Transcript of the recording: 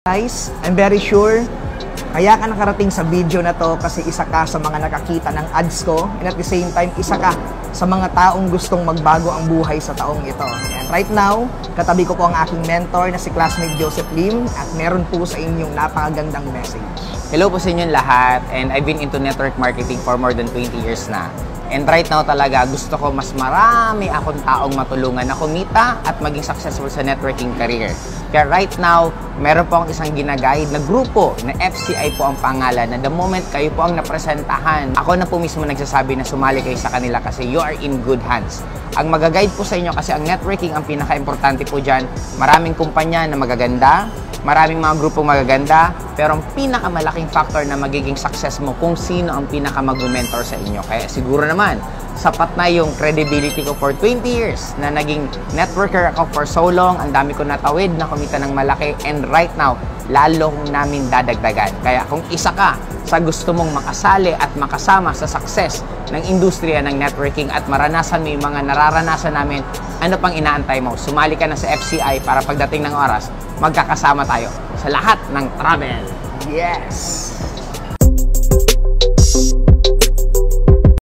Guys, I'm very sure kaya ka nakarating sa video na to kasi isa ka sa mga nakakita ng ads ko and at the same time, isa ka sa mga taong gustong magbago ang buhay sa taong ito. And right now, katabi ko po ang aking mentor na si classmate Joseph Lim at meron po sa inyong napakagandang message. Hello po sa inyong lahat, and I've been into network marketing for more than 20 years na. And right now talaga, gusto ko mas marami akong taong matulungan na kumita at maging successful sa networking career. Kaya right now, meron po akong isang ginaguide na grupo na FCI po ang pangalan na the moment kayo po ang napresentahan, ako na po mismo nagsasabi na sumali kayo sa kanila kasi you are in good hands. Ang magaguide po sa inyo kasi ang networking ang pinaka-importante po dyan, maraming kumpanya na magaganda, maraming mga grupong magaganda, pero ang pinakamalaking factor na magiging success mo kung sino ang pinaka-mag-mentor sa inyo. Kaya siguro naman, sapat na yung credibility ko for 20 years na naging networker ako for so long. Ang dami ko natawid na kumita ng malaki, and right now, lalong namin dadagdagan. Kaya kung isa ka sa gusto mong makasali at makasama sa success ng industriya ng networking at maranasan mo yung mga nararanasan namin, ano pang inaantay mo? Sumali ka na sa FCI para pagdating ng oras, magkakasama tayo sa lahat ng travel. Yes!